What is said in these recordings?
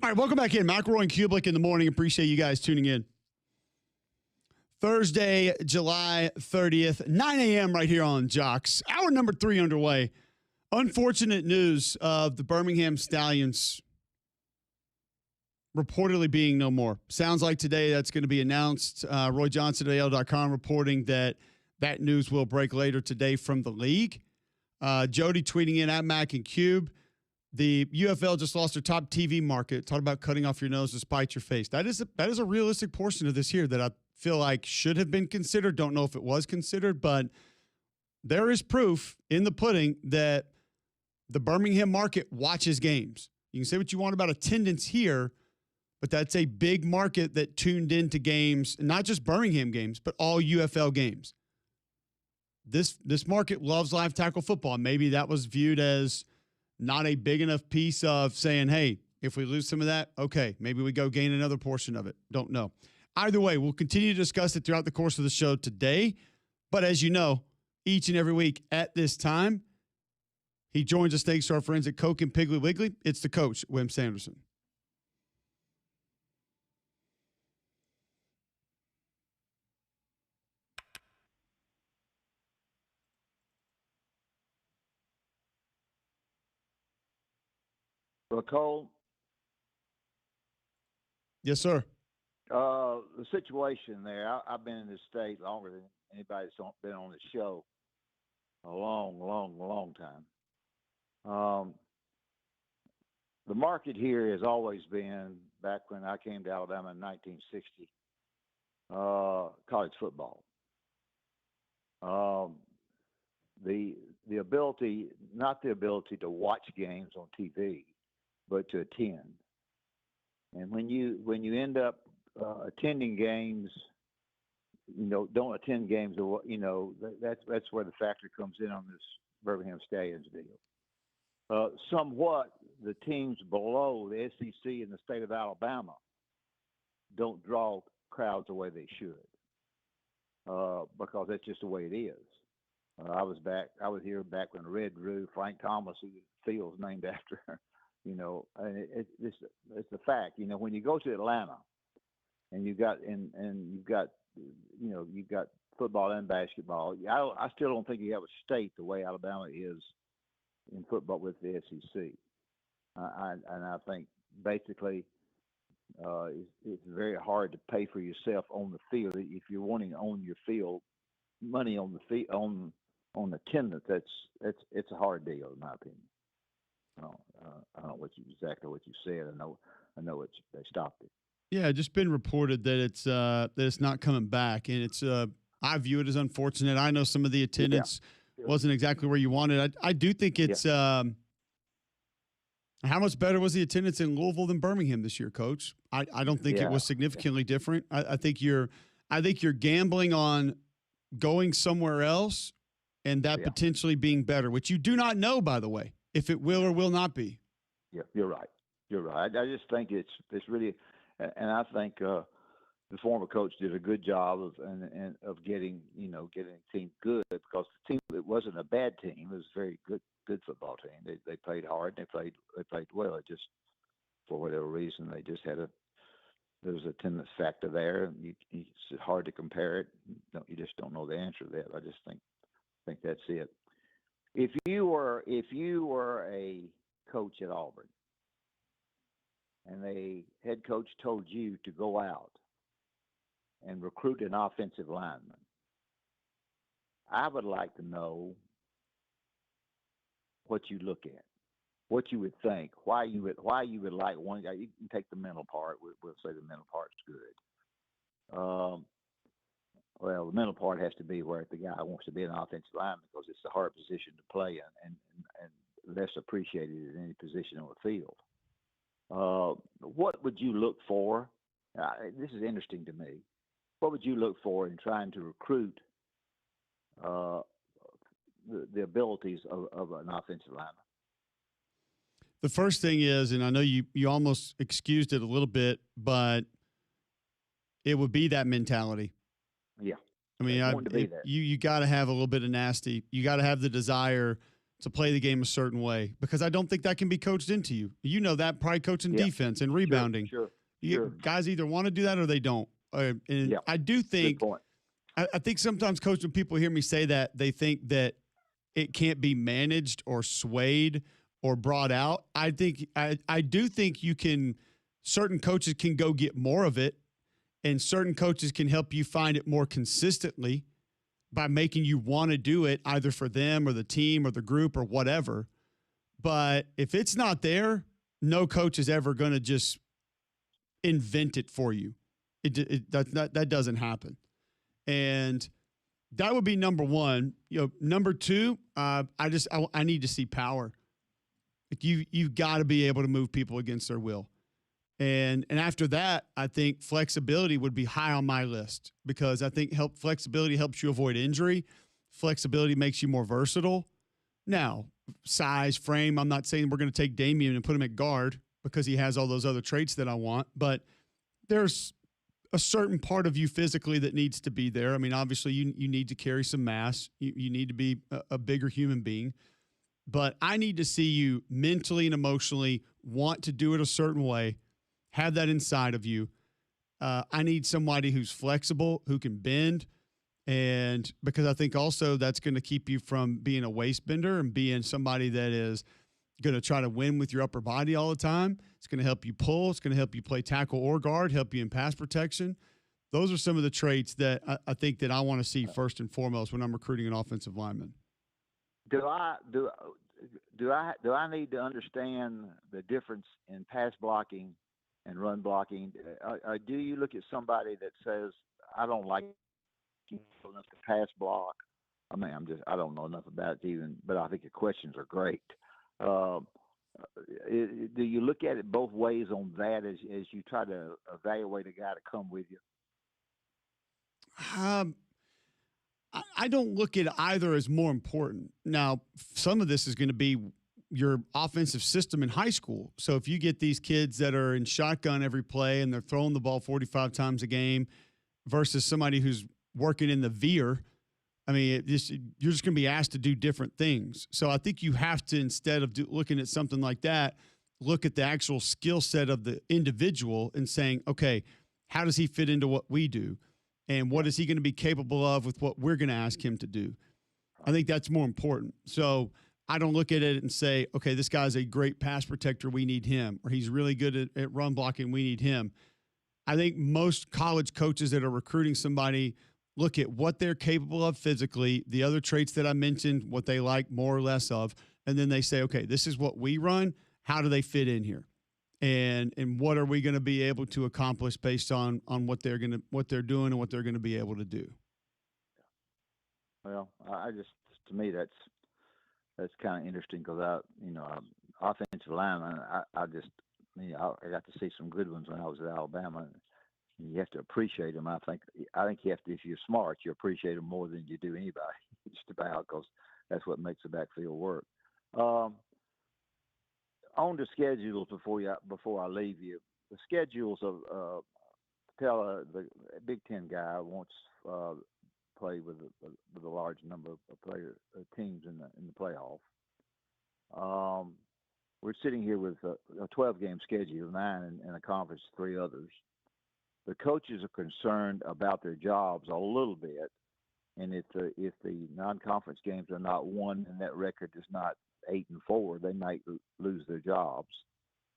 All right, welcome back in. McElroy and Kublick in the morning. Appreciate you guys tuning in. Thursday, July 30th, 9 a.m. right here on Jocks. Hour number 3 underway. Unfortunate news of the Birmingham Stallions reportedly being no more. Sounds like today that's going to be announced. Roy Johnson of AL.com reporting that news will break later today from the league. Jody tweeting in at Mac and Cube. The UFL just lost their top TV market. Talk about cutting off your nose to spite your face. That is a realistic portion of this year that I feel like should have been considered. Don't know if it was considered, but there is proof in the pudding that the Birmingham market watches games. You can say what you want about attendance here, but that's a big market that tuned into games, not just Birmingham games, but all UFL games. This market loves live tackle football. Maybe that was viewed as not a big enough piece of saying, hey, if we lose some of that, okay, maybe we go gain another portion of it. Don't know. Either way, we'll continue to discuss it throughout the course of the show today. But as you know, each and every week at this time, he joins us thanks to our friends at Coke and Piggly Wiggly. It's the coach, Wim Sanderson. Well, Cole. Yes, sir. The situation there, I've been in this state longer than anybody that's been on this show. A long time. The market here has always been, back when I came to Alabama in 1960, college football. The ability, not the ability to watch games on TV, but to attend. And when you end up attending games, don't attend games, that's where the factor comes in on this Birmingham Stallions deal. Somewhat, the teams below the SEC in the state of Alabama don't draw crowds the way they should, because that's just the way it is. I was here back when Red Roo, Frank Thomas, who the field's named after. And it's the fact. When you go to Atlanta, and you've got football and basketball. I still don't think you have a state the way Alabama is in football with the SEC. And I think basically it's very hard to pay for yourself on the field if you're wanting to own your field, money on the field on attendance. It's a hard deal in my opinion. I don't know exactly what you said. I know they stopped it. Yeah, just been reported that it's not coming back, and it's I view it as unfortunate. I know some of the attendance wasn't exactly where you wanted. I do think it's how much better was the attendance in Louisville than Birmingham this year, Coach? I don't think it was significantly different. I think you're gambling on going somewhere else and that potentially being better, which you do not know, by the way, if it will or will not be. Yeah, you're right. You're right. I just think it's really, and I think the former coach did a good job of getting the team good, because the team, it wasn't a bad team. It was a very good football team. They played hard. They played well. It just, for whatever reason, they just had there was a attendance factor there. It's hard to compare it. You just don't know the answer to that. I just think that's it. If you were a coach at Auburn, and the head coach told you to go out and recruit an offensive lineman, I would like to know what you look at, what you would think, why you would like one guy. You can take the mental part. We'll say the mental part's good. Well, the mental part has to be where the guy wants to be an offensive lineman, because it's a hard position to play in and less appreciated in any position on the field. What would you look for? This is interesting to me. What would you look for in trying to recruit the abilities of an offensive lineman? The first thing is, and I know you almost excused it a little bit, but it would be that mentality. Yeah. I mean, you got to have a little bit of nasty. You got to have the desire to play the game a certain way, because I don't think that can be coached into you. You know that, probably coaching Yeah. defense and rebounding. Sure. Guys either want to do that or they don't. And Yeah. I do think, Good point. I think sometimes, Coach, when people hear me say that, they think that it can't be managed or swayed or brought out. I do think you can, certain coaches can go get more of it, and certain coaches can help you find it more consistently by making you want to do it, either for them or the team or the group or whatever. But if it's not there, no coach is ever going to just invent it for you. That doesn't happen. And that would be number one. Number two, I need to see power. Like you've got to be able to move people against their will. And after that, I think flexibility would be high on my list, because I think flexibility helps you avoid injury. Flexibility makes you more versatile. Now, size, frame, I'm not saying we're going to take Damian and put him at guard because he has all those other traits that I want, but there's a certain part of you physically that needs to be there. I mean, obviously you need to carry some mass. You need to be a bigger human being. But I need to see you mentally and emotionally want to do it a certain way, have that inside of you. I need somebody who's flexible, who can bend, and because I think also that's going to keep you from being a waist bender and being somebody that is going to try to win with your upper body all the time. It's going to help you pull. It's going to help you play tackle or guard, help you in pass protection. Those are some of the traits that I think that I want to see first and foremost when I'm recruiting an offensive lineman. Do I need to understand the difference in pass blocking and run blocking? Do you look at somebody that says, I don't like enough to pass block? I mean, I don't know enough about it even, but I think your questions are great. Do you look at it both ways on that as you try to evaluate a guy to come with you? I don't look at either as more important. Now, some of this is going to be your offensive system in high school. So if you get these kids that are in shotgun every play and they're throwing the ball 45 times a game versus somebody who's working in the veer, I mean, you're just going to be asked to do different things. So I think you have to, instead of looking at something like that, look at the actual skill set of the individual and saying, okay, how does he fit into what we do? And what is he going to be capable of with what we're going to ask him to do? I think that's more important. So I don't look at it and say, okay, this guy's a great pass protector, we need him. Or he's really good at run blocking, we need him. I think most college coaches that are recruiting somebody look at what they're capable of physically, the other traits that I mentioned, what they like more or less of, and then they say, okay, this is what we run. How do they fit in here? And what are we going to be able to accomplish based on what they're doing and what they're going to be able to do? Well, to me that's kind of interesting because offensive lineman, I got to see some good ones when I was at Alabama. You have to appreciate them. I think you have to, if you're smart, you appreciate them more than you do anybody, just about, because that's what makes the backfield work. On the schedules before I leave you, the schedules of the Big Ten guy wants play with a large number of teams in the playoff. We're sitting here with a 12-game schedule, 9 in a conference, 3 others. The coaches are concerned about their jobs a little bit, and if the non-conference games are not won and that record is not 8-4, they might lose their jobs.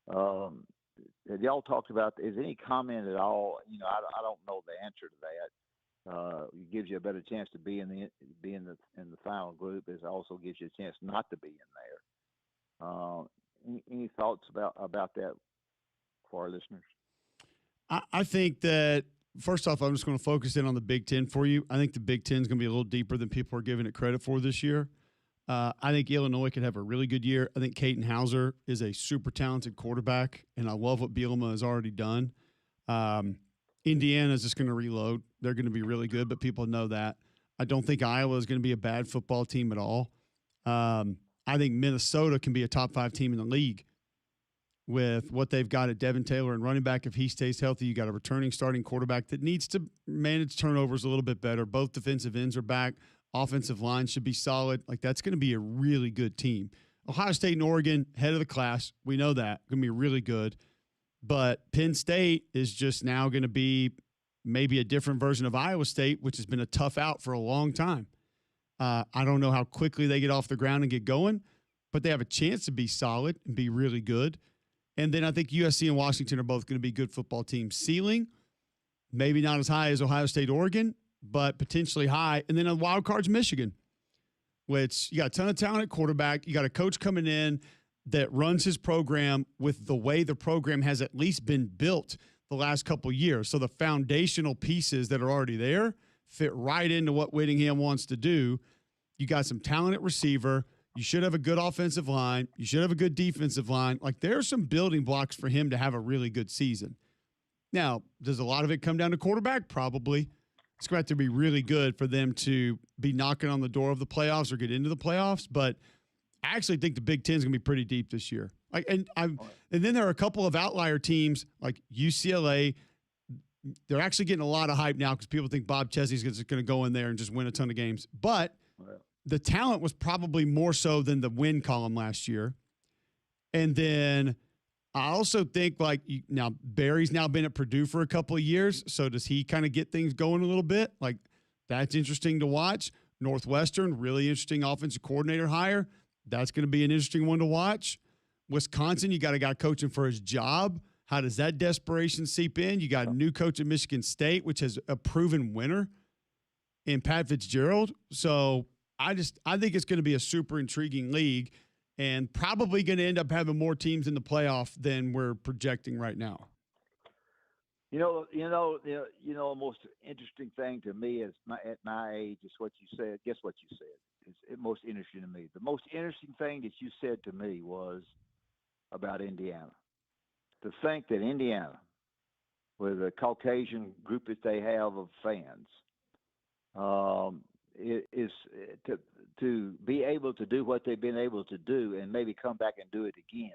Have y'all talked about? Is any comment at all? I don't know the answer to that. It gives you a better chance to be in the final group. It also gives you a chance not to be in there. Any thoughts about that for our listeners? I think that, first off, I'm just going to focus in on the Big Ten for you. I think the Big Ten is going to be a little deeper than people are giving it credit for this year. I think Illinois could have a really good year. I think Caden Hauser is a super talented quarterback, and I love what Bielema has already done. Indiana is just going to reload. They're going to be really good, but people know that. I don't think Iowa is going to be a bad football team at all. I think Minnesota can be a top 5 team in the league with what they've got at Devin Taylor and running back. If he stays healthy, you got a returning starting quarterback that needs to manage turnovers a little bit better. Both defensive ends are back. Offensive line should be solid. Like, that's going to be a really good team. Ohio State and Oregon, head of the class. We know that. Going to be really good. But Penn State is just now going to be maybe a different version of Iowa State, which has been a tough out for a long time. I don't know how quickly they get off the ground and get going, but they have a chance to be solid and be really good. And then I think USC and Washington are both going to be good football teams. Ceiling, maybe not as high as Ohio State, Oregon, but potentially high. And then a wild card's Michigan, which you got a ton of talent at quarterback. You got a coach coming in that runs his program with the way the program has at least been built the last couple of years. So the foundational pieces that are already there fit right into what Whittingham wants to do. You got some talent at receiver. You should have a good offensive line. You should have a good defensive line. Like, there are some building blocks for him to have a really good season. Now, does a lot of it come down to quarterback? Probably. It's going to have to be really good for them to be knocking on the door of the playoffs or get into the playoffs. But I actually think the Big Ten is going to be pretty deep this year. And then there are a couple of outlier teams like UCLA. They're actually getting a lot of hype now because people think Bob Chesney's going to go in there and just win a ton of games. But the talent was probably more so than the win column last year. And then I also think, like, now Barry's now been at Purdue for a couple of years. So does he kind of get things going a little bit? Like, that's interesting to watch. Northwestern, really interesting offensive coordinator hire. That's going to be an interesting one to watch. Wisconsin, you got a guy coaching for his job. How does that desperation seep in? You got a new coach at Michigan State, which has a proven winner in Pat Fitzgerald. So I think it's going to be a super intriguing league and probably going to end up having more teams in the playoff than we're projecting right now. The most interesting thing to me is at my age is what you said. Guess what you said? It's most interesting to me. The most interesting thing that you said to me was about Indiana. To think that Indiana, with a Caucasian group that they have of fans, is to be able to do what they've been able to do and maybe come back and do it again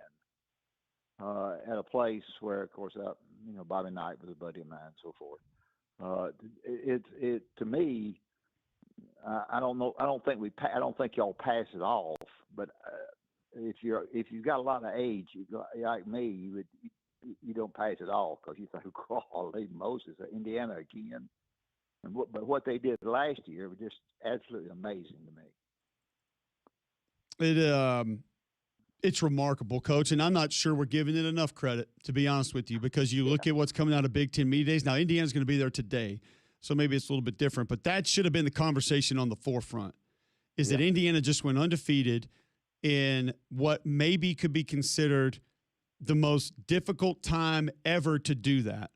at a place where, of course, Bobby Knight was a buddy of mine and so forth. To me, I don't know. I don't think y'all pass it off. But if you've got a lot of age, like me, you don't pass it off because you think, "Golly Moses, Indiana again." But what they did last year was just absolutely amazing to me. It's remarkable, Coach, and I'm not sure we're giving it enough credit, to be honest with you, because you look at what's coming out of Big Ten Media Days. Now, Indiana's going to be there today, so maybe it's a little bit different, but that should have been the conversation on the forefront, is that Indiana just went undefeated in what maybe could be considered the most difficult time ever to do that.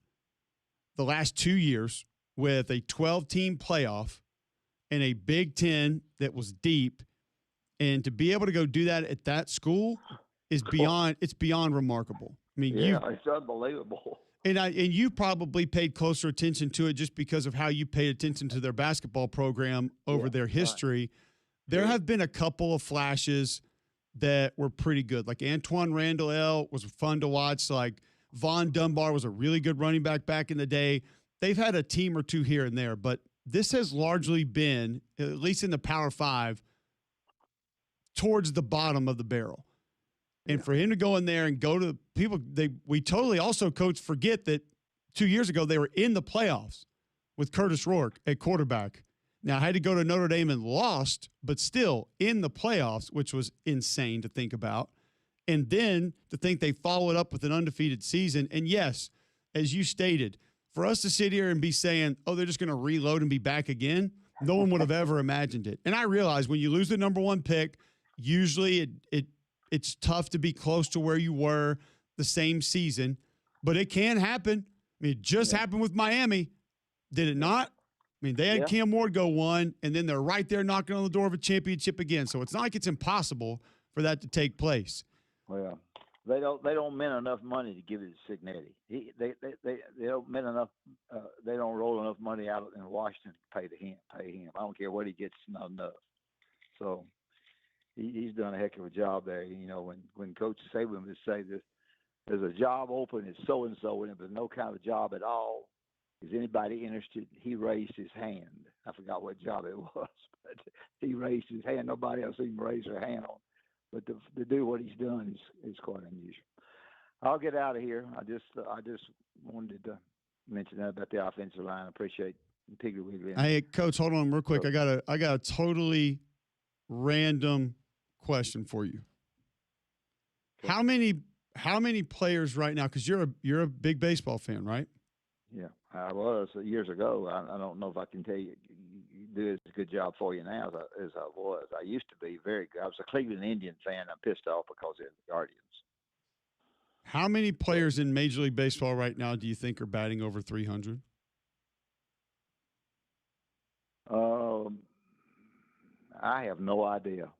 The last 2 years with a 12-team playoff and a Big Ten that was deep, and to be able to go do that at that school is beyond remarkable. I mean, it's unbelievable. And you probably paid closer attention to it just because of how you paid attention to their basketball program over their history. Right. There have been a couple of flashes that were pretty good. Like Antoine Randall was fun to watch. Like Von Dunbar was a really good running back in the day. They've had a team or two here and there, but this has largely been, at least in the Power Five, towards the bottom of the barrel. And for him to go in there and go to people, we totally also, Coach, forget that 2 years ago they were in the playoffs with Curtis Rourke at quarterback. Now, I had to go to Notre Dame and lost, but still in the playoffs, which was insane to think about. And then to think they followed up with an undefeated season. And yes, as you stated, for us to sit here and be saying, oh, they're just going to reload and be back again, no one would have ever imagined it. And I realize when you lose the number one pick, usually it's tough to be close to where you were the same season, but it can happen. I mean, it just happened with Miami. Did it not? I mean, they had Cam Ward go one, and then they're right there knocking on the door of a championship again. So it's not like it's impossible for that to take place. Well, they don't mint enough money to give it to Cignetti. They don't mint enough. They don't roll enough money out in Washington to pay him. I don't care what he gets, not enough. So he's done a heck of a job there. When Coach Saban would say that there's a job open, it's so and so, and if there's no kind of job at all, is anybody interested? He raised his hand. I forgot what job it was, but he raised his hand. Nobody else even raised their hand on. But to do what he's done is quite unusual. I'll get out of here. I just wanted to mention that about the offensive line. I appreciate Piggly Wiggly. Hey, Coach, hold on real quick. I got a totally random question for you. Okay. How many players right now? Because you're a big baseball fan, right? Yeah, I was years ago. I don't know if I can tell you do as good job for you now as I was. I used to be very good. I was a Cleveland Indian fan. I'm pissed off because of the Guardians. How many players in Major League Baseball right now do you think are batting over 300? I have no idea.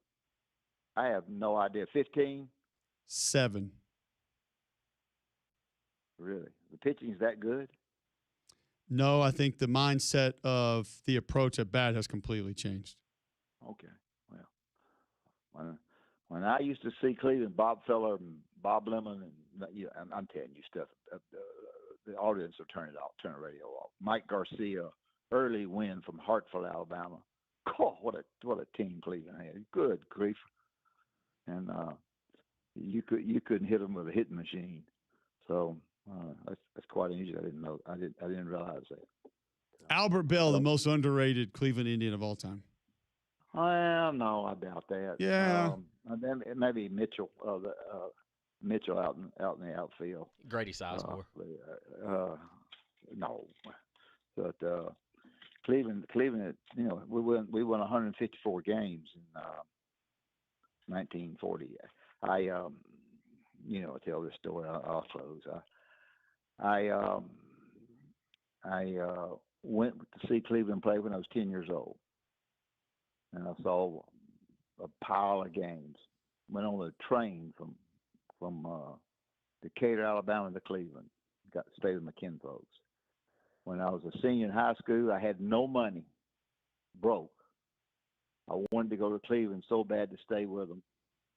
15? 7. Really? The pitching's that good? No, I think the mindset of the approach at bat has completely changed. Okay. Well, when I used to see Cleveland, Bob Feller and Bob Lemon, and I'm telling you stuff. The audience will turn the radio off. Mike Garcia, early win from Hartsville, Alabama. Oh, what a team Cleveland had! Good grief! And you couldn't hit them with a hitting machine. So that's quite unusual. I didn't know. I didn't realize that. Albert Bell, the most underrated Cleveland Indian of all time. Well, no, I doubt that. Yeah. Then maybe Mitchell. Mitchell out in the outfield. Grady Sizemore. No, but Cleveland. You know, we won 154 games in 1940. I tell this story. I'll close. I went to see Cleveland play when I was 10 years old, and I saw a pile of games. Went on a train from Decatur, Alabama to Cleveland. Got to stay with my kinfolks. When I was a senior in high school, I had no money, broke. I wanted to go to Cleveland so bad to stay with them,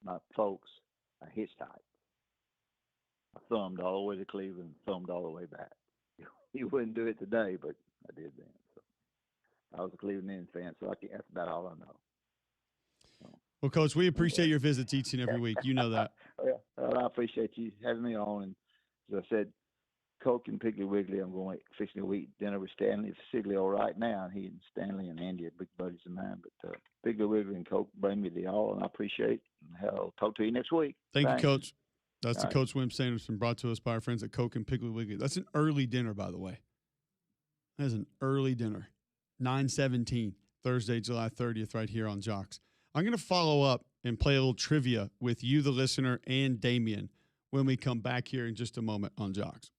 my folks. I hitchhiked. I thumbed all the way to Cleveland, thumbed all the way back. You wouldn't do it today, but I did then. So I was a Cleveland Indians fan, so that's about all I know. Well, Coach, we appreciate your visits each and every week. You know that. Yeah, well, I appreciate you having me on. And as I said, Coke and Piggly Wiggly, I'm going fixing to eat dinner with Stanley Siglio right now. He and Stanley and Andy are big buddies of mine. But Piggly Wiggly and Coke bring me the all, and I appreciate it. I'll talk to you next week. Thanks. Thanks. You, Coach. That's all the right. Coach Wim Sanderson, brought to us by our friends at Coke and Piggly Wiggly. That's an early dinner, by the way. That is an early dinner. 9/17, Thursday, July 30th, right here on Jocks. I'm going to follow up and play a little trivia with you, the listener, and Damien when we come back here in just a moment on Jocks.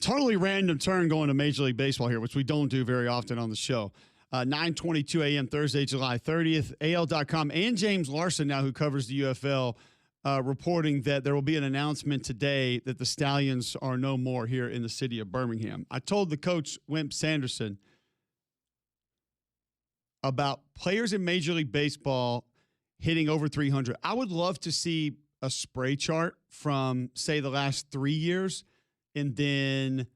Totally random turn going to Major League Baseball here, which we don't do very often on the show. 9:22 a.m. Thursday, July 30th. AL.com and James Larson now, who covers the UFL, reporting that there will be an announcement today that the Stallions are no more here in the city of Birmingham. I told the coach, Wimp Sanderson, about players in Major League Baseball hitting over 300. I would love to see a spray chart from, say, the last 3 years, and then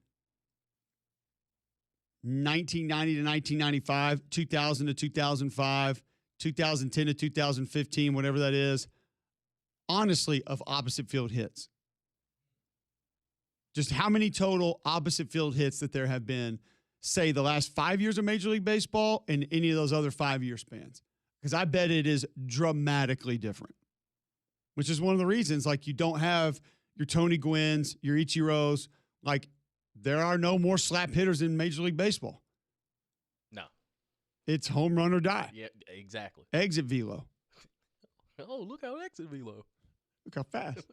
1990 to 1995, 2000 to 2005, 2010 to 2015, whatever that is, honestly, of opposite field hits. Just how many total opposite field hits that there have been, say, the last 5 years of Major League Baseball and any of those other 5-year spans. Because I bet it is dramatically different, which is one of the reasons, like, you don't have your Tony Gwynn's, your Ichiro's. Like, there are no more slap hitters in Major League Baseball. No. It's home run or die. Yeah, exactly. Exit velo. Oh, look how exit velo. Look how fast.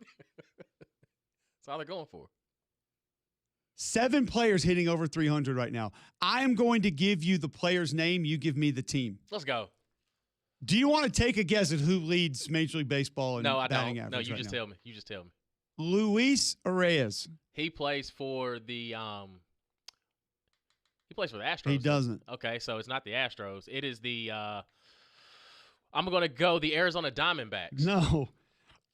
That's all they're going for. 7 players hitting over 300 right now. I am going to give you the player's name. You give me the team. Let's go. Do you want to take a guess at who leads Major League Baseball in batting average? No, you right just now? tell me. You just tell me. Luis Arraez. He plays for the he plays for the Astros. He doesn't. Okay, so it's not the Astros. It is the I'm going to go the Arizona Diamondbacks. No.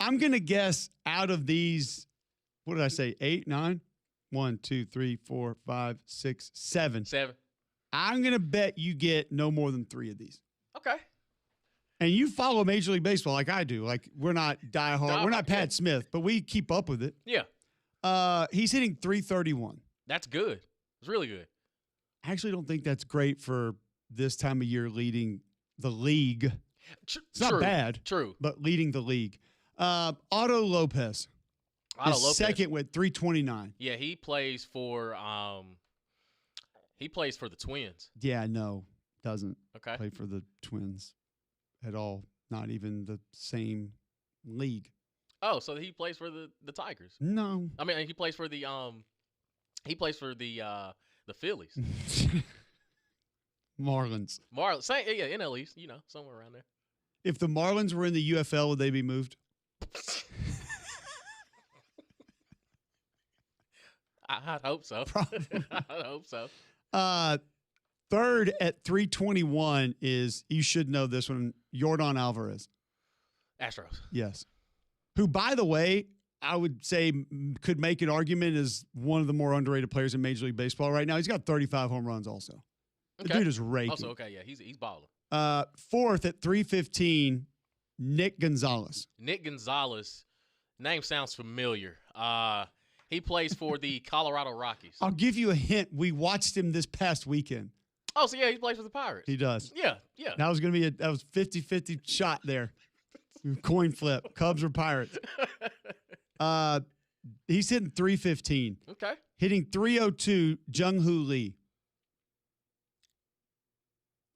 I'm going to guess out of these, what did I say, 8, 9? 1, 2, 3, 4, 5, 6, 7. 7. I'm going to bet you get no more than 3 of these. Okay. And you follow Major League Baseball like I do. Like, we're not diehard. We're not Pat Smith, but we keep up with it. Yeah. He's hitting 331. That's good. It's really good. I actually don't think that's great for this time of year leading the league. It's not bad. True. But leading the league. Otto Lopez. Second with 329. Yeah, he plays for the Twins. Yeah, no, doesn't play for the Twins at all. Not even the same league. Oh, so he plays for the Tigers. No. I mean, he plays for the Phillies. Marlins. Same, yeah, NL East, somewhere around there. If the Marlins were in the UFL, would they be moved? I'd hope so. Probably. I'd hope so. Third at 321 is, you should know this one, Yordan Alvarez. Astros. Yes. Who, by the way, I would say could make an argument as one of the more underrated players in Major League Baseball right now. He's got 35 home runs also. The dude is raking. Also, okay, yeah, he's balling. Fourth at 315, Nick Gonzalez. Nick Gonzalez, name sounds familiar. He plays for the Colorado Rockies. I'll give you a hint. We watched him this past weekend. Oh, so yeah, he plays for the Pirates. He does. Yeah. That was going to be that was 50-50 shot there. Coin flip. Cubs or Pirates. He's hitting 315. Okay. Hitting 302, Jung-Hoo Lee.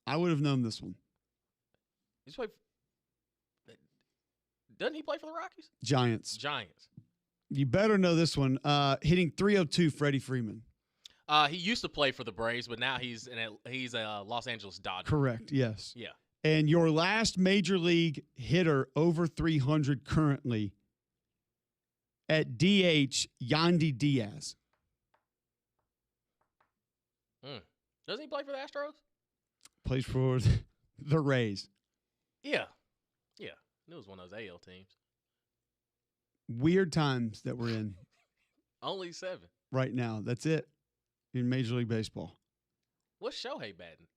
I would have known this one. Doesn't he play for the Rockies? Giants. You better know this one. Hitting 302, Freddie Freeman. He used to play for the Braves, but now he's a Los Angeles Dodger. Correct, yes. Yeah. And your last major league hitter over 300 currently at DH, Yandy Diaz. Doesn't he play for the Astros? Plays for the Rays. Yeah. It was one of those AL teams. Weird times that we're in. Only 7. Right now. That's it in Major League Baseball. What's Shohei batting?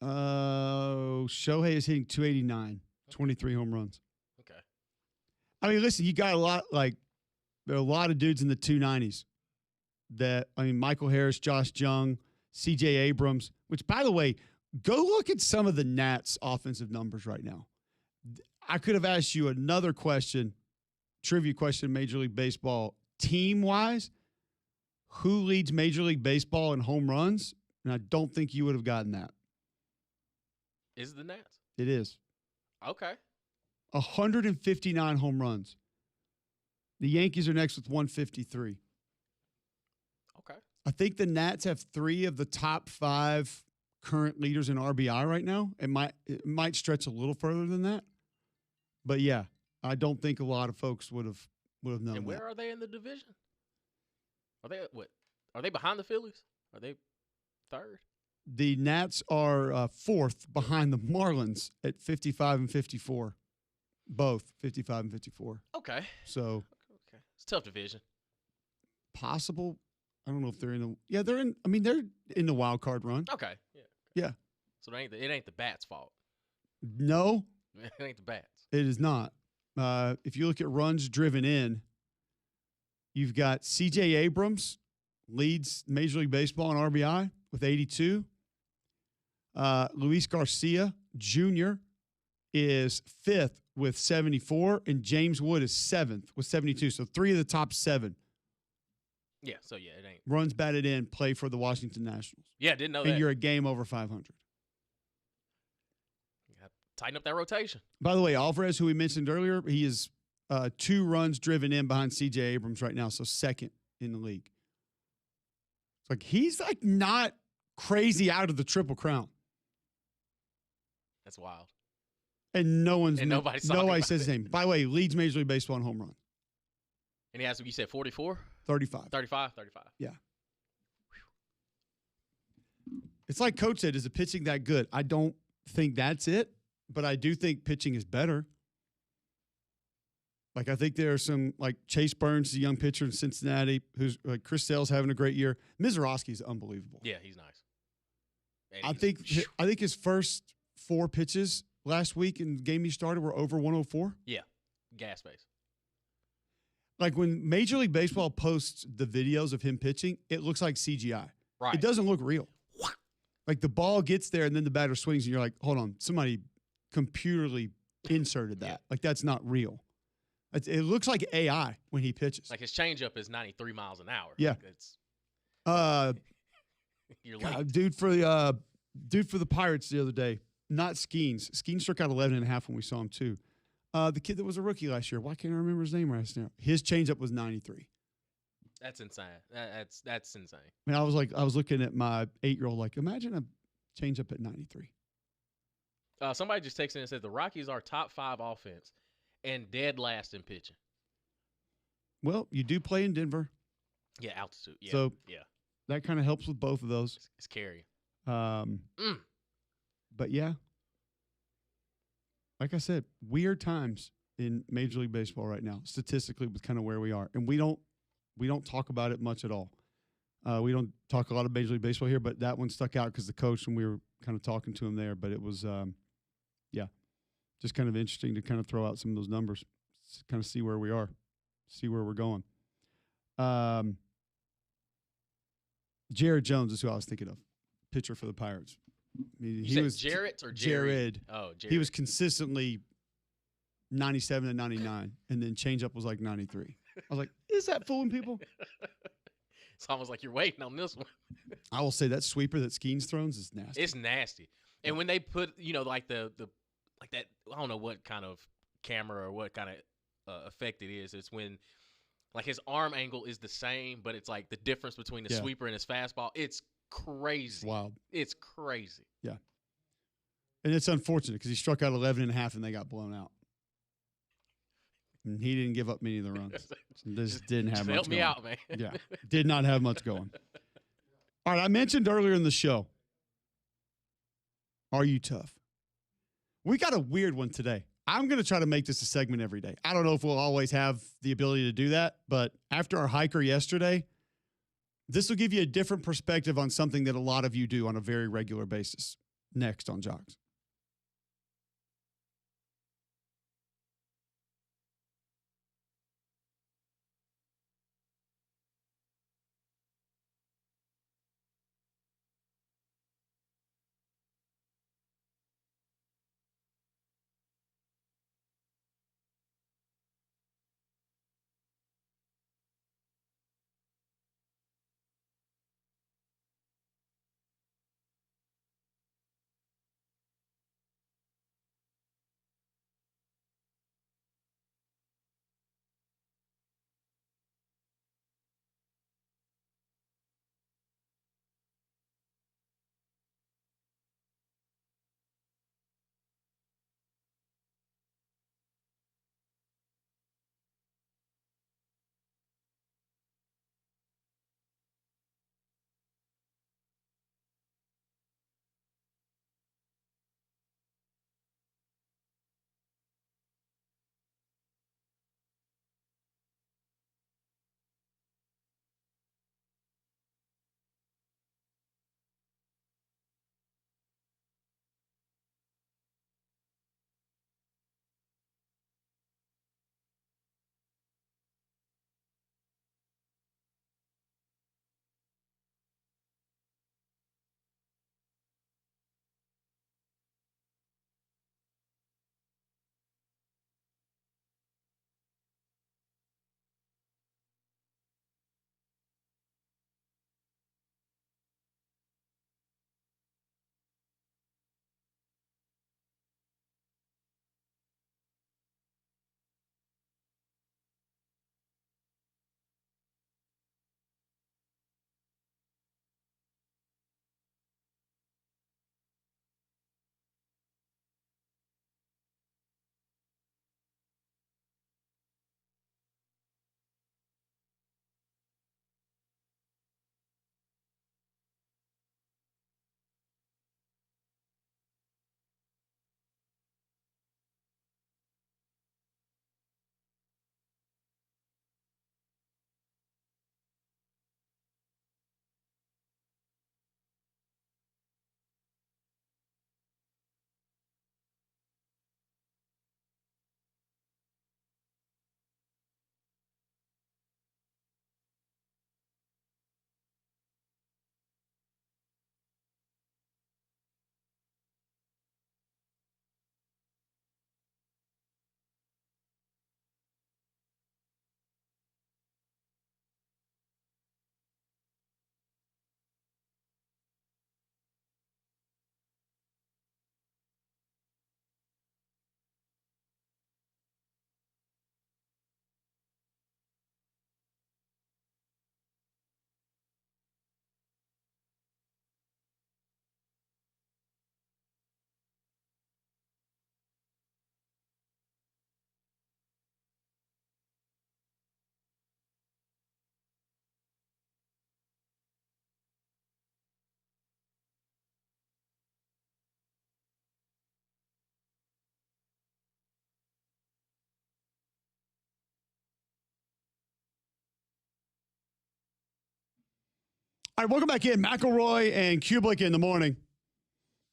Shohei is hitting 289, 23 home runs. Okay. I mean, listen, you got there are a lot of dudes in the 290s Michael Harris, Josh Jung, C.J. Abrams, which, by the way, go look at some of the Nats' offensive numbers right now. I could have asked you another trivia question in Major League Baseball, team-wise, who leads Major League Baseball in home runs, and I don't think you would have gotten that. Is it the Nats? It is. Okay. 159 home runs. The Yankees are next with 153. I think the Nats have 3 of the top 5 current leaders in RBI right now. It might stretch a little further than that. But yeah, I don't think a lot of folks would have known. And where are they in the division? Are they what? Are they behind the Phillies? Are they third? The Nats are 4th behind the Marlins at 55 and 54. Both 55 and 54. Okay. So okay, it's a tough division. Possible. I don't know if they're in the. Yeah, they're in. I mean, they're in the wild card run. Okay. Yeah. Yeah. So it ain't the bats' fault. No, It ain't the bats. it is not. If you look at runs driven in, you've got C.J. Abrams leads Major League Baseball in RBI with 82. Luis Garcia Jr. is 5th with 74, and James Wood is 7th with 72. So 3 of the top 7 Yeah. So yeah, it ain't. runs batted in play for the Washington Nationals. Yeah, didn't know And that. you're a game over 500. You gotta tighten up that rotation. By the way, Alvarez, who we mentioned earlier, he is 2 runs driven in behind C.J. Abrams right now, so 2nd in the league. It's like he's like not crazy out of the Triple Crown. That's wild. And nobody talking says his name. By the way, leads Major League Baseball in home run. And he has, you said 44? 35. 35? Yeah. It's like Coach said, is the pitching that good? I don't think that's it, but I do think pitching is better. Like, I think there are some, like Chase Burns, the young pitcher in Cincinnati, who's like Chris Sale's having a great year. Mizorowski is unbelievable. Yeah, he's nice. And I think his first 4 pitches last week in the game he started were over 104. Yeah, gas base. Like when Major League Baseball posts the videos of him pitching, it looks like CGI. Right. It doesn't look real. Like the ball gets there and then the batter swings and you're like, hold on, somebody computerly inserted that. Yeah. Like that's not real. It looks like AI when he pitches. Like his changeup is 93 miles an hour. Yeah. Like it's you're late. God, dude for the Pirates the other day, not Skeens. Skeens struck out 11 and a half when we saw him too. The kid that was a rookie last year. Why can't I remember his name right now? His changeup was 93. That's insane. That's insane. I mean, I was looking at my 8-year-old like, imagine a changeup at 93. Somebody just texted in and said the Rockies are top 5 offense and dead last in pitching. Well, you do play in Denver. Yeah, altitude. Yeah. So yeah, that kind of helps with both of those. it's carrying. But yeah, like I said, weird times in Major League Baseball right now, statistically, with kind of where we are, and we don't talk about it much at all. We don't talk a lot of Major League Baseball here, but that one stuck out because the coach, and we were kind of talking to him there. But it was, just kind of interesting to kind of throw out some of those numbers, kind of see where we are, see where we're going. Jared Jones is who I was thinking of, pitcher for the Pirates. I mean, You said Jarrett or Jared. Oh, Jared. He was consistently 97 and 99, and then changeup was like 93. I was like, is that fooling people? It's almost like you're waiting on this one. I will say that sweeper that Skeens throws is nasty. It's nasty. And when they put, like the like that, I don't know what kind of camera or what kind of effect it is. It's when like his arm angle is the same, but it's like the difference between the sweeper and his fastball. It's crazy. It's wild. It's crazy. Yeah. And it's unfortunate because he struck out 11 and a half and they got blown out. And he didn't give up many of the runs. This didn't have Just much help me going. out, man. Yeah. Did not have much going. All right. I mentioned earlier in the show, are you tough? We got a weird one today. I'm going to try to make this a segment every day. I don't know if we'll always have the ability to do that, but after our hiker yesterday, this will give you a different perspective on something that a lot of you do on a very regular basis. Next on Jocks. All right, welcome back in. McElroy and Kublik in the morning.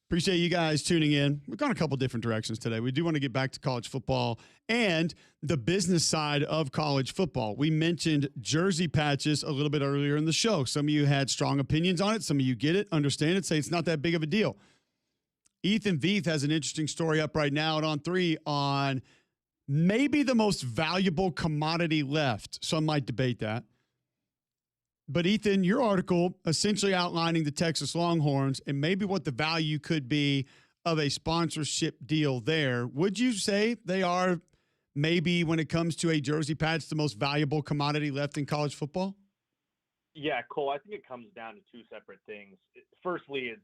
Appreciate you guys tuning in. We've gone a couple different directions today. We do want to get back to college football and the business side of college football. We mentioned jersey patches a little bit earlier in the show. Some of you had strong opinions on it. Some of you get it, understand it, say it's not that big of a deal. Ethan Veith has an interesting story up right now at On 3 on maybe the most valuable commodity left. Some might debate that. But Ethan, your article essentially outlining the Texas Longhorns and maybe what the value could be of a sponsorship deal there. Would you say they are maybe, when it comes to a jersey patch, the most valuable commodity left in college football? Yeah, Cole, I think it comes down to two separate things. Firstly, it's,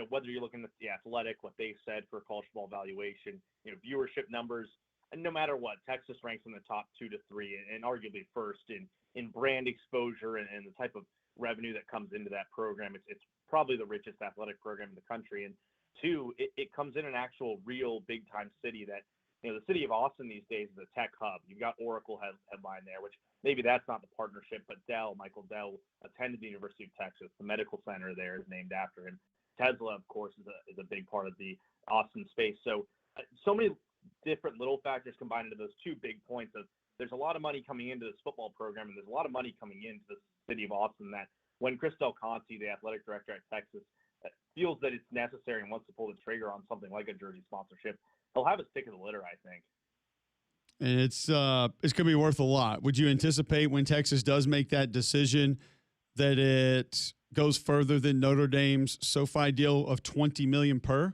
whether you're looking at the Athletic, what they said for college football valuation, viewership numbers, and no matter what, Texas ranks in the top 2 to 3 and arguably first in brand exposure and the type of revenue that comes into that program. It's probably the richest athletic program in the country. And two, it comes in an actual real big time city that, the city of Austin these days is a tech hub. You've got Oracle headline there, which maybe that's not the partnership, but Michael Dell attended the University of Texas. The medical center there is named after him. Tesla, of course, is a big part of the Austin space. So many different little factors combined into those two big points of there's a lot of money coming into this football program, and there's a lot of money coming into the city of Austin that when Chris Del Conte, the athletic director at Texas, feels that it's necessary and wants to pull the trigger on something like a jersey sponsorship, he'll have his pick of the litter, I think. And it's going to be worth a lot. Would you anticipate when Texas does make that decision that it goes further than Notre Dame's SoFi deal of $20 million per?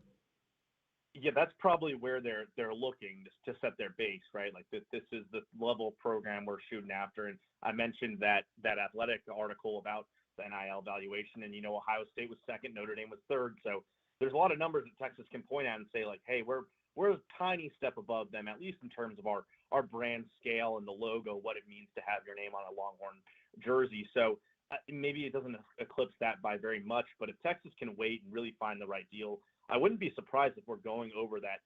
Yeah, that's probably where they're looking to set their base, right? Like this is the level of program we're shooting after. And I mentioned that athletic article about the NIL valuation, and Ohio State was second, Notre Dame was third. So there's a lot of numbers that Texas can point at and say like, hey, we're a tiny step above them, at least in terms of our brand scale and the logo, what it means to have your name on a Longhorn jersey. So maybe it doesn't eclipse that by very much, but if Texas can wait and really find the right deal, I wouldn't be surprised if we're going over that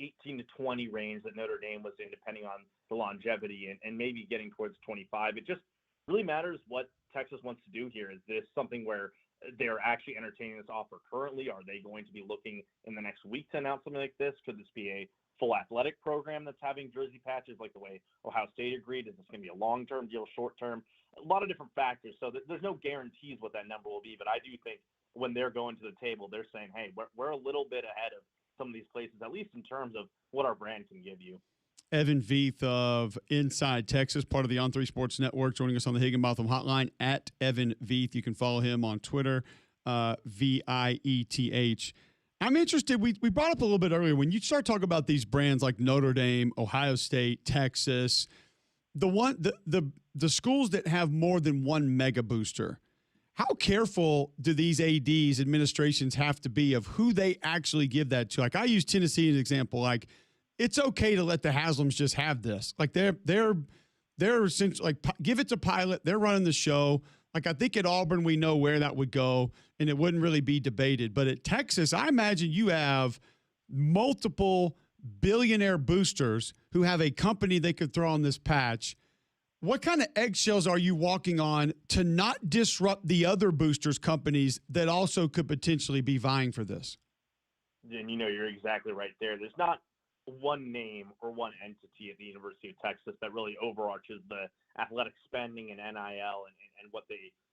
18 to 20 range that Notre Dame was in, depending on the longevity, and maybe getting towards 25. It just really matters what Texas wants to do here. Is this something where they're actually entertaining this offer currently? Are they going to be looking in the next week to announce something like this? Could this be a full athletic program that's having jersey patches like the way Ohio State agreed? Is this going to be a long-term deal, short-term? A lot of different factors. So there's no guarantees what that number will be, but I do think when they're going to the table, they're saying, hey, we're a little bit ahead of some of these places, at least in terms of what our brand can give you. Evan Veith of Inside Texas, part of the On3 Sports Network, joining us on the Higginbotham Hotline at Evan Veith. You can follow him on Twitter, Vieth. I'm interested. We brought up a little bit earlier, when you start talking about these brands like Notre Dame, Ohio State, Texas, the schools that have more than one mega booster, how careful do these ADs, administrations, have to be of who they actually give that to? Like, I use Tennessee as an example. Like, it's okay to let the Haslams just have this. Like, they're essentially like, give it to Pilot. They're running the show. Like, I think at Auburn, we know where that would go, and it wouldn't really be debated. But at Texas, I imagine you have multiple billionaire boosters who have a company they could throw on this patch. What kind of eggshells are you walking on to not disrupt the other boosters companies that also could potentially be vying for this? And you're exactly right there. There's not one name or one entity at the University of Texas that really overarches the athletic spending and NIL and what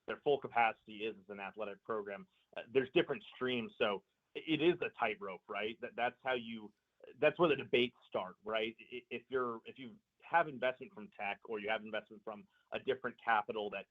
their full capacity is as an athletic program. There's different streams, so it is a tightrope, right? That's where the debates start, right? If you have investment from tech, or you have investment from a different capital that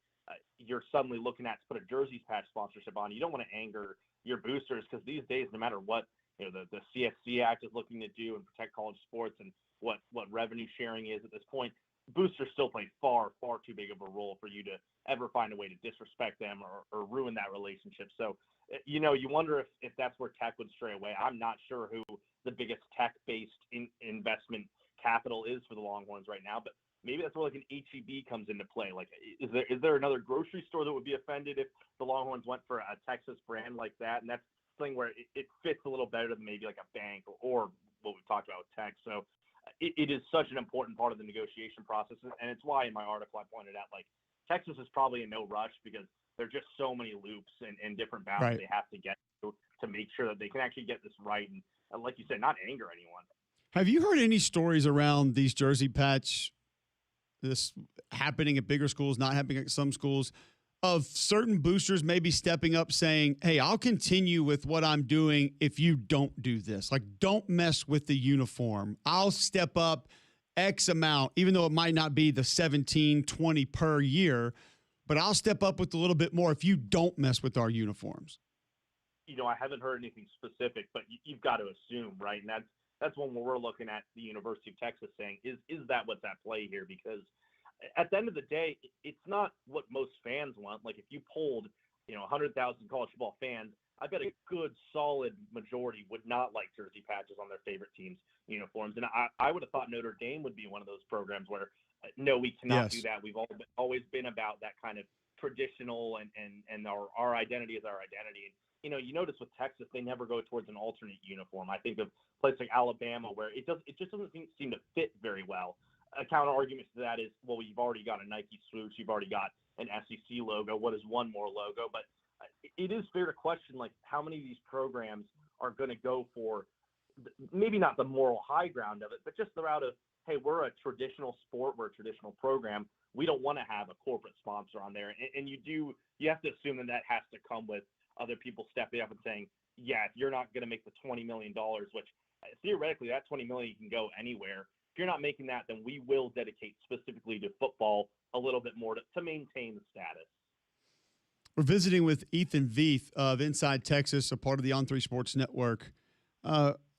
you're suddenly looking at to put a jerseys patch sponsorship on, you don't want to anger your boosters, because these days, no matter what the CSC Act is looking to do and protect college sports and what revenue sharing is at this point, boosters still play far, far too big of a role for you to ever find a way to disrespect them or ruin that relationship. So, you wonder if that's where tech would stray away. I'm not sure who the biggest tech-based investment capital is for the Longhorns right now, but maybe that's where like an HEB comes into play. Like, is there another grocery store that would be offended if the Longhorns went for a Texas brand like that? And that's something where it fits a little better than maybe like a bank or what we've talked about with tech. So it is such an important part of the negotiation process, and it's why in my article I pointed out, like, Texas is probably in no rush, because there are just so many loops and different bounds they have to get to make sure that they can actually get this right. And like you said, not anger anyone. Have you heard any stories around these jersey patch, this happening at bigger schools, not happening at some schools, of certain boosters maybe stepping up saying, hey, I'll continue with what I'm doing if you don't do this. Like, don't mess with the uniform. I'll step up X amount, even though it might not be the 17, 20 per year, but I'll step up with a little bit more if you don't mess with our uniforms. I haven't heard anything specific, but you've got to assume, right? And that's when we're looking at the University of Texas saying, is that what's at play here? Because at the end of the day, it's not what most fans want. Like, if you polled, 100,000 college football fans, I bet a good solid majority would not like jersey patches on their favorite team's uniforms. And I would have thought Notre Dame would be one of those programs where, no, we cannot do that. We've always been about that kind of traditional and our identity is our identity. And, you notice with Texas, they never go towards an alternate uniform. I think of places like Alabama where it just doesn't seem to fit very well. A counter argument to that is, well, you've already got a Nike swoosh, you've already got an SEC logo. What is one more logo? But it is fair to question, like, how many of these programs are going to go for maybe not the moral high ground of it, but just the route of, hey, we're a traditional sport, we're a traditional program. We don't want to have a corporate sponsor on there. And you have to assume that has to come with other people stepping up and saying, yeah, if you're not going to make the $20 million, which theoretically that $20 million can go anywhere. If you're not making that, then we will dedicate specifically to football a little bit more to maintain the status. We're visiting with Ethan Veith of Inside Texas, a part of the On3 Sports Network.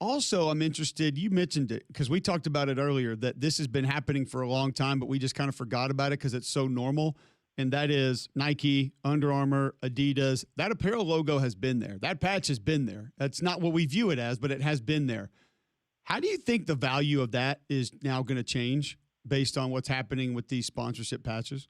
Also, I'm interested, you mentioned it because we talked about it earlier, that this has been happening for a long time, but we just kind of forgot about it because it's so normal. And that is Nike, Under Armour, Adidas. That apparel logo has been there. That patch has been there. That's not what we view it as, but it has been there. How do you think the value of that is now going to change based on what's happening with these sponsorship patches?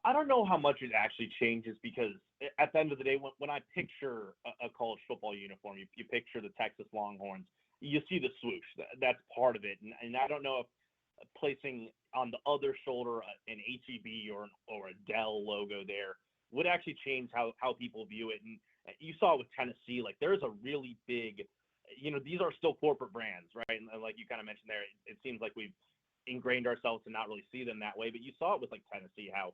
I don't know how much it actually changes because at the end of the day, when I picture a college football uniform, you picture the Texas Longhorns, you see the swoosh. That's part of it. And I don't know if placing on the other shoulder an HEB or a Dell logo there would actually change how people view it. And you saw it with Tennessee, like there's a really big, these are still corporate brands, right? And like you kind of mentioned there, it seems like we've ingrained ourselves to not really see them that way. But you saw it with like Tennessee, how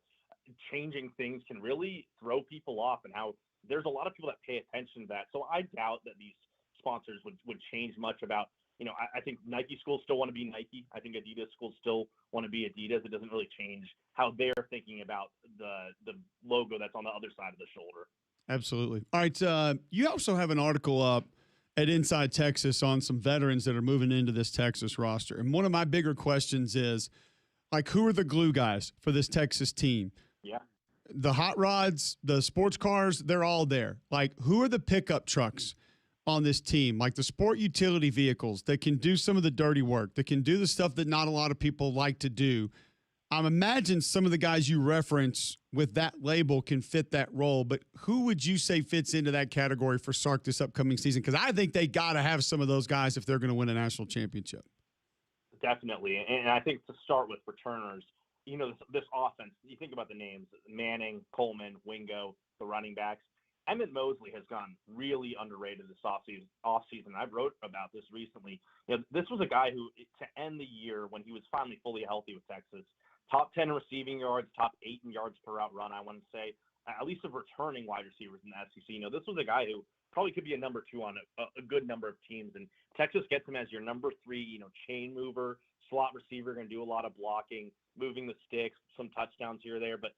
changing things can really throw people off and how there's a lot of people that pay attention to that. So I doubt that these sponsors would change much about, I think Nike schools still want to be Nike. I think Adidas schools still want to be Adidas. It doesn't really change how they're thinking about the logo that's on the other side of the shoulder. Absolutely. All right. You also have an article up at Inside Texas on some veterans that are moving into this Texas roster. And one of my bigger questions is, like, who are the glue guys for this Texas team? Yeah. The hot rods, the sports cars, they're all there. Like, who are the pickup trucks on this team? Like the sport utility vehicles that can do some of the dirty work, that can do the stuff that not a lot of people like to do. I imagine some of the guys you reference with that label can fit that role, but who would you say fits into that category for Sark this upcoming season? Because I think they got to have some of those guys if they're going to win a national championship. Definitely. And I think to start with returners, this offense, you think about the names, Manning, Coleman, Wingo, the running backs. Emmett Mosley has gone really underrated this offseason. I wrote about this recently. This was a guy who, to end the year when he was finally fully healthy with Texas, top 10 receiving yards, top 8 in yards per route run, I want to say, at least of returning wide receivers in the SEC. This was a guy who probably could be a number 2 on a good number of teams. And Texas gets him as your number 3, chain mover, slot receiver, going to do a lot of blocking, moving the sticks, some touchdowns here or there. But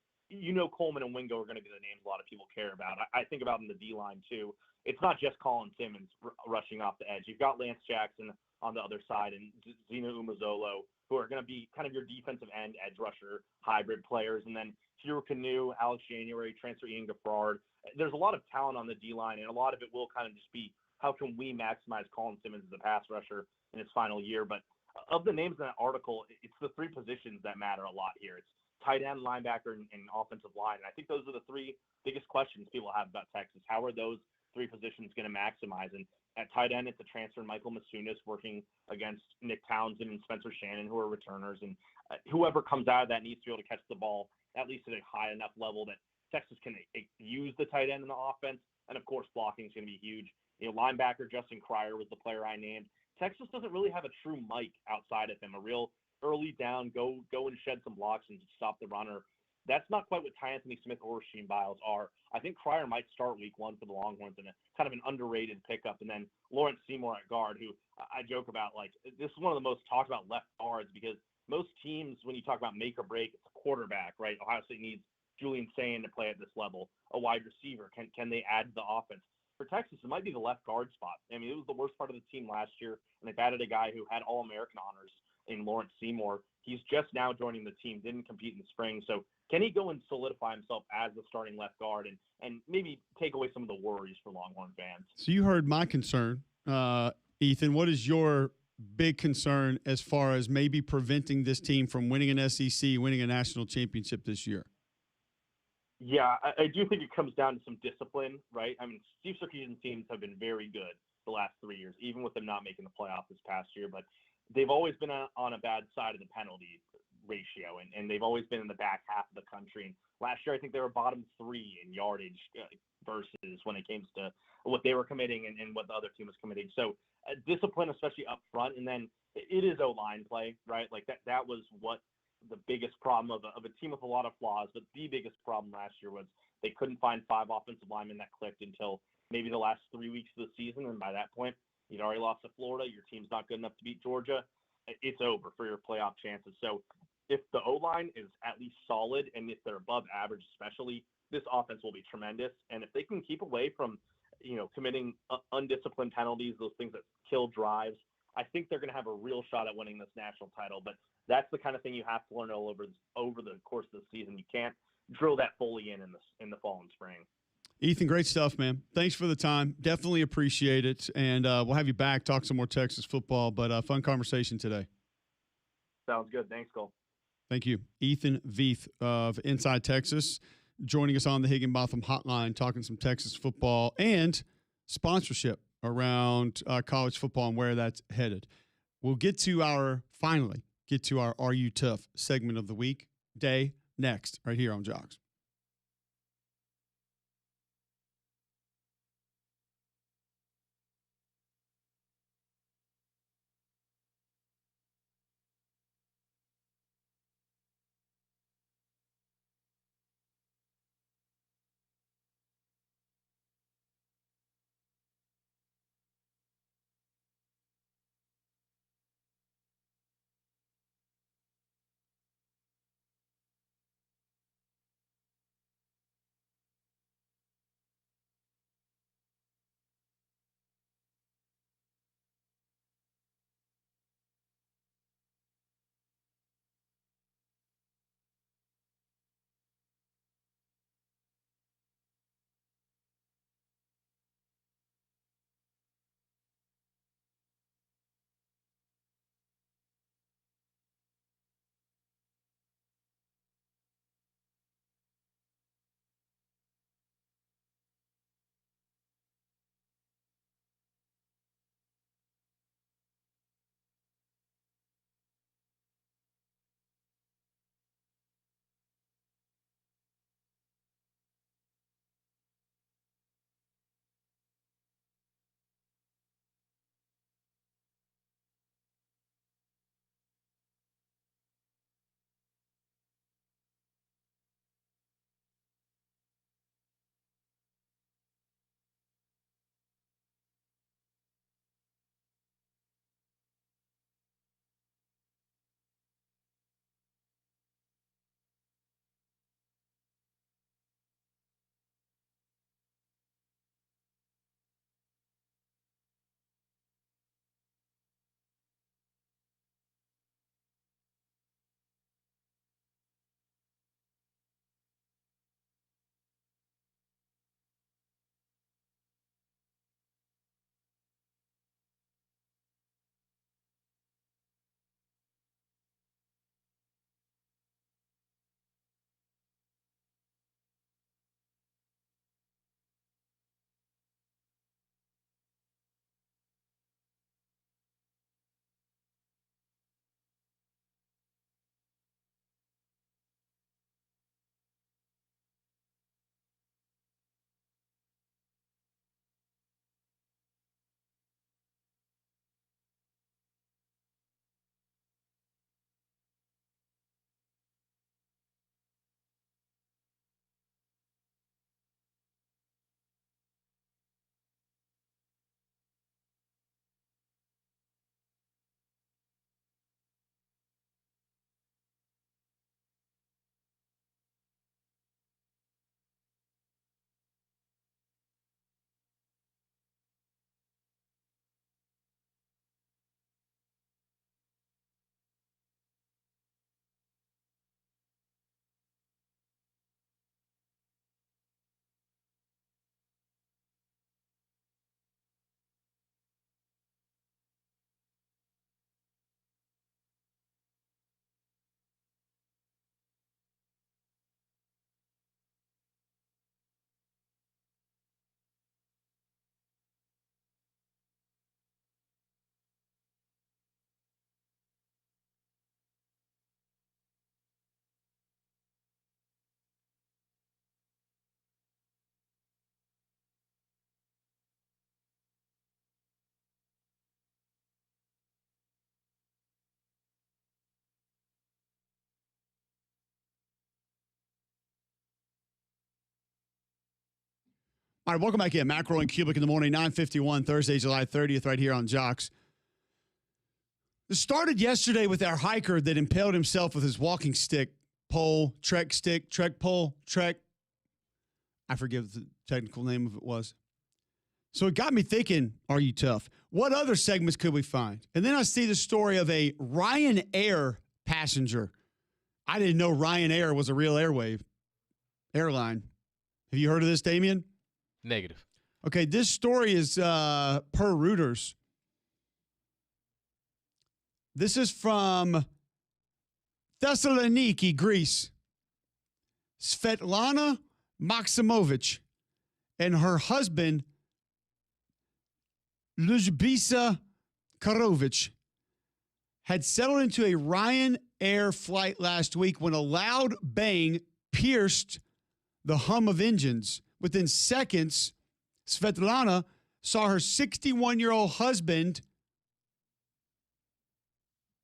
Coleman and Wingo are going to be the names a lot of people care about. I think about in the D-line, too. It's not just Colin Simmons rushing off the edge. You've got Lance Jackson on the other side and Zena Umazolo, who are going to be kind of your defensive end, edge rusher, hybrid players. And then Hero Canoe, Alex January, transfer Ian Gaffard. There's a lot of talent on the D-line, and a lot of it will kind of just be how can we maximize Colin Simmons as a pass rusher in his final year. But of the names in that article, it's the 3 positions that matter a lot here. It's tight end, linebacker, and offensive line. And I think those are the 3 biggest questions people have about Texas. How are those 3 positions going to maximize? And at tight end, it's a transfer Michael Masunis working against Nick Townsend and Spencer Shannon, who are returners. And whoever comes out of that needs to be able to catch the ball at least at a high enough level that Texas can use the tight end in the offense, and of course blocking is going to be huge. Linebacker Justin Cryer was the player I named. Texas doesn't really have a true Mike outside of him, a real early down, go and shed some blocks and stop the runner. That's not quite what Ty Anthony Smith or Sheen Biles are. I think Cryer might start week 1 for the Longhorns in a kind of an underrated pickup. And then Lawrence Seymour at guard, who I joke about, like, this is one of the most talked about left guards because most teams, when you talk about make or break, it's a quarterback, right? Ohio State needs Julian Sayin to play at this level, a wide receiver. Can they add to the offense? For Texas, it might be the left guard spot. I mean, it was the worst part of the team last year, and they've added a guy who had All-American honors in Lawrence Seymour. He's just now joining the team, didn't compete in the spring. So can he go and solidify himself as the starting left guard and maybe take away some of the worries for Longhorn fans? So you heard my concern, Ethan. What is your big concern as far as maybe preventing this team from winning an SEC, winning a national championship this year? Yeah, I do think it comes down to some discipline, right? I mean, Steve Sarkisian's teams have been very good the last 3 years, even with them not making the playoffs this past year. But they've always been on a bad side of the penalty ratio, and they've always been in the back half of the country. And last year, I think they were bottom 3 in yardage versus when it came to what they were committing and what the other team was committing. So discipline, especially up front, and then it is O-line play, right? Like that was what the biggest problem of a team with a lot of flaws, but the biggest problem last year was they couldn't find 5 offensive linemen that clicked until maybe the last 3 weeks of the season. And by that point, you'd already lost to Florida. Your team's not good enough to beat Georgia. It's over for your playoff chances. So if the O-line is at least solid, and if they're above average especially, this offense will be tremendous. And if they can keep away from, committing undisciplined penalties, those things that kill drives, I think they're going to have a real shot at winning this national title. But that's the kind of thing you have to learn over the course of the season. You can't drill that fully in the fall and spring. Ethan, great stuff, man. Thanks for the time. Definitely appreciate it. And we'll have you back, talk some more Texas football, but fun conversation today. Sounds good. Thanks, Cole. Thank you. Ethan Veith of Inside Texas joining us on the Higginbotham Hotline, talking some Texas football and sponsorship around college football and where that's headed. We'll finally get to our Are You Tough segment of the week, day next, right here on Jocks. All right, welcome back in. Macro and Cubic in the morning, 9:51, Thursday, July 30th, right here on Jocks. This started yesterday with our hiker that impaled himself with his walking stick, pole, trek pole, trek. I forget what the technical name of it was. So it got me thinking, are you tough? What other segments could we find? And then I see the story of a Ryanair passenger. I didn't know Ryanair was a real airline. Have you heard of this, Damien? Negative. Okay, this story is per Reuters. This is from Thessaloniki, Greece. Svetlana Maximovich and her husband, Ljubisa Karovic, had settled into a Ryanair flight last week when a loud bang pierced the hum of engines. Within seconds, Svetlana saw her 61-year-old husband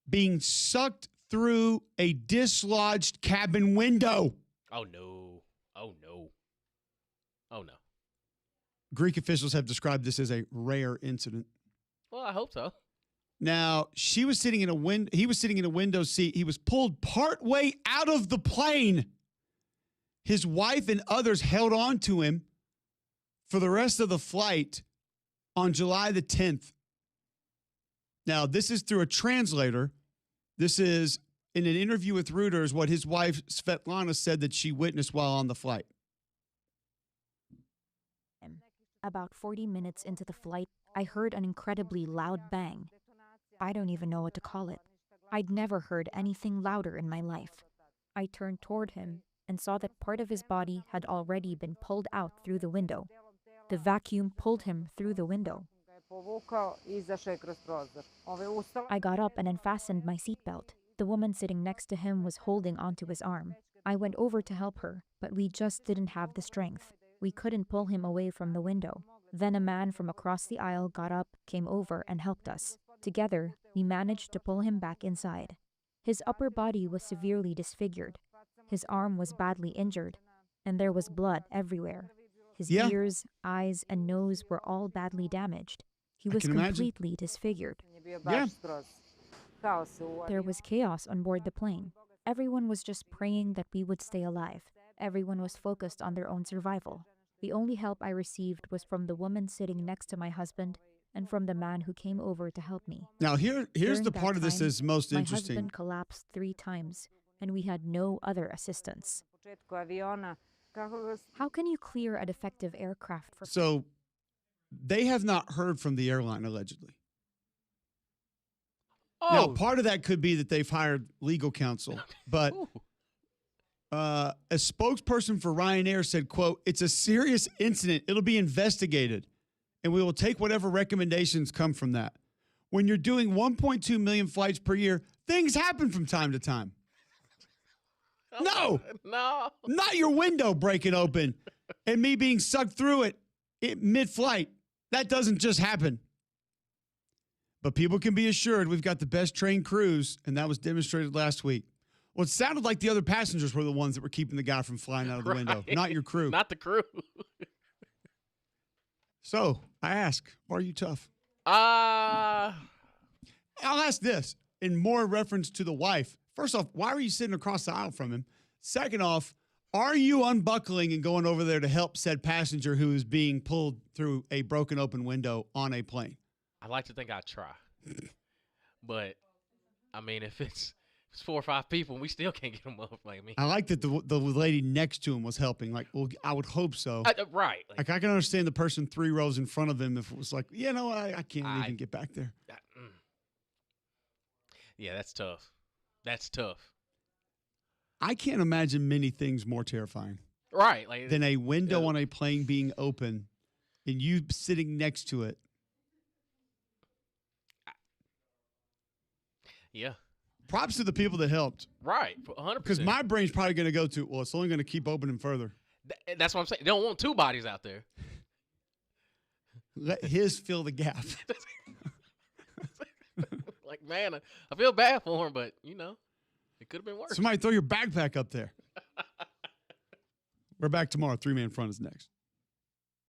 being sucked through a dislodged cabin window. Oh, no. Oh, no. Oh, no. Greek officials have described this as a rare incident. Well, I hope so. Now, he was sitting in a window seat. He was pulled partway out of the plane. His wife and others held on to him for the rest of the flight on July the 10th. Now, this is through a translator. This is in an interview with Reuters what his wife, Svetlana, said that she witnessed while on the flight. About 40 minutes into the flight, I heard an incredibly loud bang. I don't even know what to call it. I'd never heard anything louder in my life. I turned toward him and saw that part of his body had already been pulled out through the window. The vacuum pulled him through the window. I got up and unfastened my seatbelt. The woman sitting next to him was holding onto his arm. I went over to help her, but we just didn't have the strength. We couldn't pull him away from the window. Then a man from across the aisle got up, came over, and helped us. Together, we managed to pull him back inside. His upper body was severely disfigured. His arm was badly injured, and there was blood everywhere. His ears, eyes, and nose were all badly damaged. He was completely disfigured. Yeah. There was chaos on board the plane. Everyone was just praying that we would stay alive. Everyone was focused on their own survival. The only help I received was from the woman sitting next to my husband and from the man who came over to help me. Now, here's During the that part of this time, that's most my interesting. husband collapsed 3 times, and we had no other assistance. How can you clear a defective aircraft for... So they have not heard from the airline, allegedly. Now, part of that could be that they've hired legal counsel, but a spokesperson for Ryanair said, quote, "It's a serious incident. It'll be investigated, and we will take whatever recommendations come from that. When you're doing 1.2 million flights per year, things happen from time to time." No, not your window breaking open and me being sucked through it mid-flight. That doesn't just happen. But people can be assured we've got the best trained crews, and that was demonstrated last week. Well, it sounded like the other passengers were the ones that were keeping the guy from flying out of the window, not your crew. Not the crew. So I ask, are you tough? Uh, I'll ask this in more reference to the wife. First off, why were you sitting across the aisle from him? Second off, are you unbuckling and going over there to help said passenger who is being pulled through a broken open window on a plane? I like to think I try. But, I mean, if it's 4 or 5 people, we still can't get them up like me. I like that the lady next to him was helping. Like, well, I would hope so. Right. Like, I can understand the person 3 rows in front of him if it was like, you know, I can't even get back there. Yeah, that's tough. That's tough. I can't imagine many things more terrifying. Right. Like, than a window on a plane being open and you sitting next to it. Yeah. Props to the people that helped. Right. 100%. Because my brain's probably going to go to, well, it's only going to keep opening further. That's what I'm saying. They don't want 2 bodies out there. Let his fill the gap. Like, man, I feel bad for him, but, you know, it could have been worse. Somebody throw your backpack up there. We're back tomorrow. 3 Man Front is next.